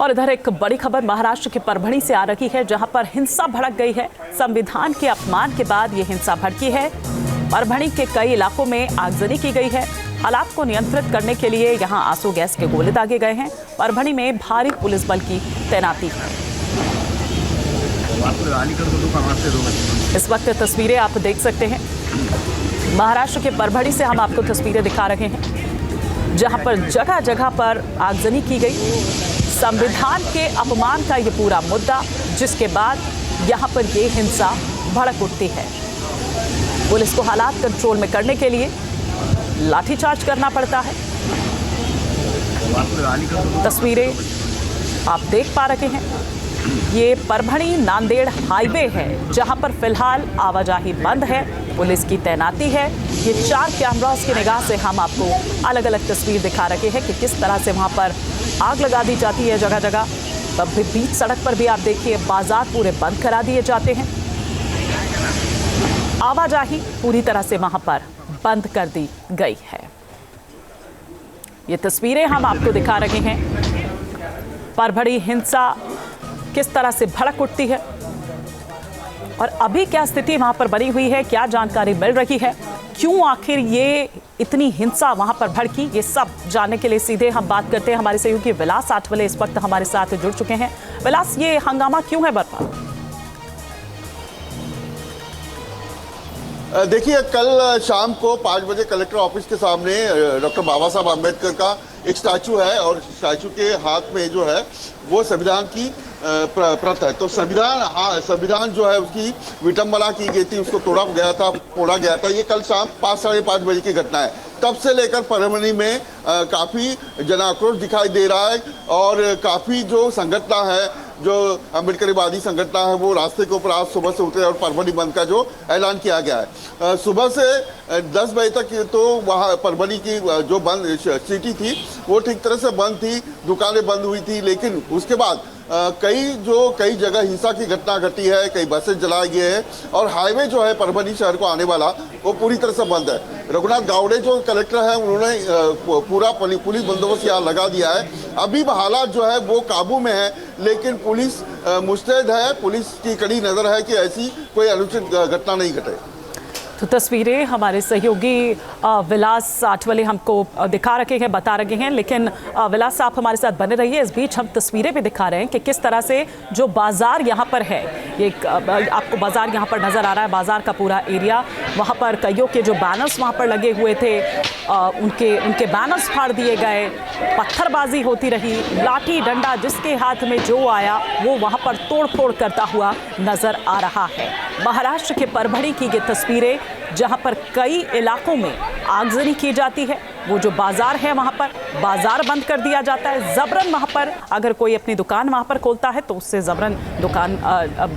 और इधर एक बड़ी खबर महाराष्ट्र के परभणी से आ रही है, जहां पर हिंसा भड़क गई है। संविधान के अपमान के बाद ये हिंसा भड़की है। परभणी के कई इलाकों में आगजनी की गई है। हालात को नियंत्रित करने के लिए यहां आंसू गैस के गोले दागे गए हैं। परभणी में भारी पुलिस बल की तैनाती है। इस वक्त तस्वीरें आप देख सकते हैं, महाराष्ट्र के परभणी से हम आपको तस्वीरें दिखा रहे हैं, जहां पर जगह जगह पर आगजनी की गई। संविधान के अपमान का ये पूरा मुद्दा, जिसके बाद यहां पर ये हिंसा भड़क उठती है। पुलिस को हालात कंट्रोल में करने के लिए लाठीचार्ज करना पड़ता है। तस्वीरें आप देख पा रहे हैं, ये परभणी नांदेड़ हाईवे है, जहां पर फिलहाल आवाजाही बंद है, पुलिस की तैनाती है। ये 4 कैमरास की निगाह से हम आपको अलग अलग तस्वीर दिखा रहे हैं कि किस तरह से वहां पर आग लगा दी जाती है जगह जगह। तब भी बीच सड़क पर भी आप देखिए, बाजार पूरे बंद करा दिए जाते हैं। आवाजाही पूरी तरह से वहां पर बंद कर दी गई है। ये तस्वीरें हम आपको दिखा रहे हैं, परभणी हिंसा किस तरह से भड़क उठती है और अभी क्या स्थिति वहां पर बनी हुई है, क्या जानकारी मिल रही है, क्यों आखिर ये इतनी हिंसा वहां पर भड़की, ये सब जानने के लिए सीधे हम बात करते हैं। हमारे सहयोगी विलास आठवले इस वक्त हमारे साथ जुड़ चुके हैं। विलास, ये हंगामा क्यों है बर्पा? देखिए, कल शाम को 5 बजे कलेक्टर ऑफिस के सामने डॉक्टर बाबा साहब आम्बेडकर का एक स्टैचू है और स्टैचू के हाथ में जो है वो संविधान की प्रत है। तो संविधान जो है उसकी विटंबना की गई थी, उसको तोड़ा गया था, फोड़ा गया था। ये कल शाम 5 साढ़े 5 बजे की घटना है। तब से लेकर परभणी में काफ़ी जनाक्रोश दिखाई दे रहा है और काफ़ी जो संगठन है, जो अम्बेडकरवादी संगठन है, वो रास्ते के ऊपर आज सुबह से उतरे और परभणी बंद का जो ऐलान किया गया है। सुबह से 10 बजे तक तो वहाँ परभणी की जो बंद सिटी थी वो ठीक तरह से बंद थी, दुकानें बंद हुई थी। लेकिन उसके बाद कई जगह हिंसा की घटना घटी है, कई बसें जलाई गई है और हाईवे जो है परभणी शहर को आने वाला वो पूरी तरह से बंद है। रघुनाथ गावड़े जो कलेक्टर है, उन्होंने पूरा पुलिस बंदोबस्त यहाँ लगा दिया है। अभी हालात जो है वो काबू में है, लेकिन पुलिस मुस्तैद है, पुलिस की कड़ी नज़र है कि ऐसी कोई अनुचित घटना नहीं घटे। तो तस्वीरें हमारे सहयोगी विलास आठवले हमको दिखा रहे हैं, बता रहे हैं। लेकिन विलास, आप हमारे साथ बने रहिए। इस बीच हम तस्वीरें भी दिखा रहे हैं कि किस तरह से जो बाजार यहाँ पर है, ये आपको बाजार यहाँ पर नज़र आ रहा है, बाजार का पूरा एरिया। वहाँ पर कईयों के जो बैनर्स वहाँ पर लगे हुए थे, उनके बैनर्स फाड़ दिए गए, पत्थरबाजी होती रही, लाठी डंडा जिसके हाथ में जो आया वो वहाँ पर तोड़ फोड़ करता हुआ नज़र आ रहा है। महाराष्ट्र के परभणी की ये तस्वीरें, जहां पर कई इलाकों में आगजनी की जाती है। वो जो बाजार है वहां पर बाजार बंद कर दिया जाता है। जबरन वहां पर अगर कोई अपनी दुकान वहां पर खोलता है तो उससे जबरन दुकान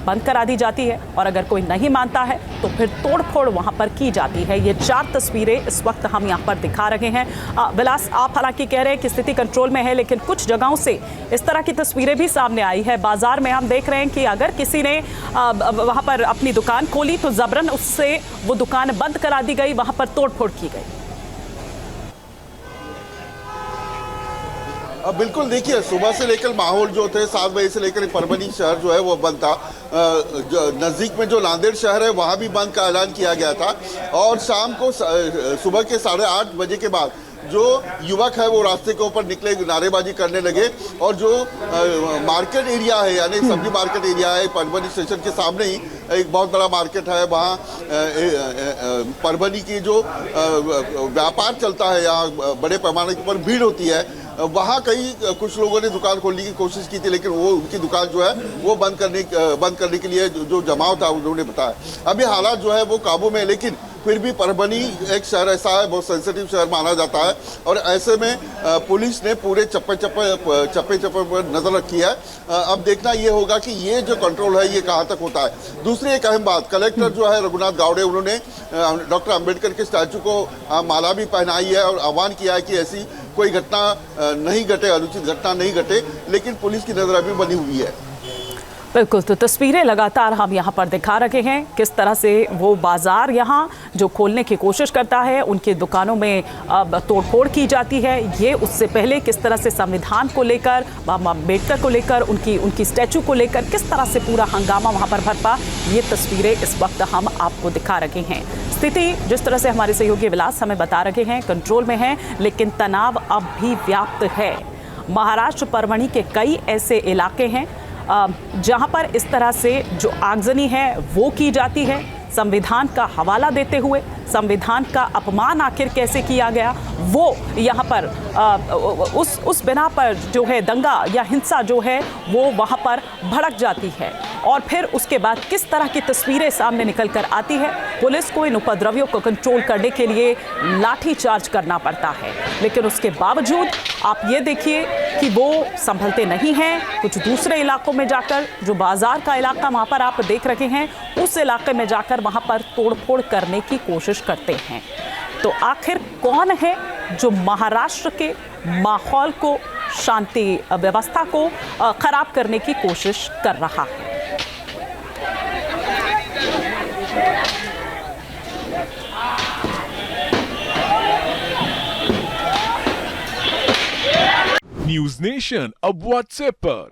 बंद करा दी जाती है और अगर कोई नहीं मानता है तो फिर तोड़फोड़ वहां पर की जाती है। ये 4 तस्वीरें इस वक्त हम यहां पर दिखा रहे हैं। विलास, आप हालांकि कह रहे हैं कि स्थिति कंट्रोल में है, लेकिन कुछ जगहों से इस तरह की तस्वीरें भी सामने आई है। बाजार में हम देख रहे हैं कि अगर किसी ने वहां पर अपनी दुकान खोली तो जबरन उससे वो दुकान बंद करा दी गई, वहां पर तोड़फोड़ की गई। अब बिल्कुल देखिए, सुबह से लेकर माहौल जो थे 7 बजे से लेकर परभणी शहर जो है वो बंद था। नज़दीक में जो नांदेड़ शहर है वहाँ भी बंद का ऐलान किया गया था और शाम को सुबह के 8:30 बजे के बाद जो युवक है वो रास्ते के ऊपर निकले, नारेबाजी करने लगे और जो मार्केट एरिया है, यानी सब्जी मार्केट एरिया है, परभणी स्टेशन के सामने ही एक बहुत बड़ा मार्केट है। वहाँ परभणी की जो व्यापार चलता है, यहाँ बड़े पैमाने के ऊपर भीड़ होती है। वहाँ कुछ लोगों ने दुकान खोलने की कोशिश की थी, लेकिन वो उनकी दुकान जो है वो बंद करने के लिए जो जमाव था उन्होंने बताया। अभी हालात जो है वो काबू में है, लेकिन फिर भी परभणी एक शहर ऐसा है, बहुत सेंसिटिव शहर माना जाता है और ऐसे में पुलिस ने पूरे चप्पे पर नज़र रखी है। अब देखना ये होगा कि ये जो कंट्रोल है ये कहाँ तक होता है। दूसरी एक अहम बात, कलेक्टर जो है रघुनाथ गावड़े, उन्होंने डॉक्टर अम्बेडकर के स्टैचू को माला भी पहनाई है और आह्वान किया है कि ऐसी कोई घटना नहीं घटे, अनुचित घटना नहीं घटे, लेकिन पुलिस की नज़र अभी बनी हुई है। बिल्कुल, तो तस्वीरें लगातार हम यहाँ पर दिखा रहे हैं किस तरह से वो बाजार यहाँ जो खोलने की कोशिश करता है, उनकी दुकानों में तोड़फोड़ की जाती है। ये उससे पहले किस तरह से संविधान को लेकर, बाबा अम्बेडकर को लेकर, उनकी स्टैचू को लेकर किस तरह से पूरा हंगामा वहाँ पर भरपा, ये तस्वीरें इस वक्त हम आपको दिखा रहे हैं। स्थिति जिस तरह से हमारे सहयोगी विलास हमें बता रहे हैं कंट्रोल में है, लेकिन तनाव अब भी व्याप्त है। महाराष्ट्र परवणी के कई ऐसे इलाके हैं जहां पर इस तरह से जो आगजनी है वो की जाती है, संविधान का हवाला देते हुए। संविधान का अपमान आखिर कैसे किया गया, वो यहाँ पर उस बिना पर जो है दंगा या हिंसा जो है वो वहाँ पर भड़क जाती है। और फिर उसके बाद किस तरह की तस्वीरें सामने निकल कर आती है। पुलिस को इन उपद्रवियों को कंट्रोल करने के लिए लाठी चार्ज करना पड़ता है, लेकिन उसके बावजूद आप ये देखिए कि वो संभलते नहीं हैं। कुछ दूसरे इलाकों में जाकर, जो बाजार का इलाका वहाँ पर आप देख रहे हैं, उस इलाके में जाकर वहाँ पर तोड़फोड़ करने की कोशिश करते हैं। तो आखिर कौन है जो महाराष्ट्र के माहौल को, शांति व्यवस्था को खराब करने की कोशिश कर रहा है? न्यूज नेशन अब व्हाट्सएप पर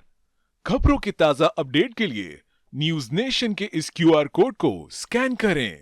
खबरों के ताजा अपडेट के लिए न्यूज नेशन के इस QR कोड को स्कैन करें।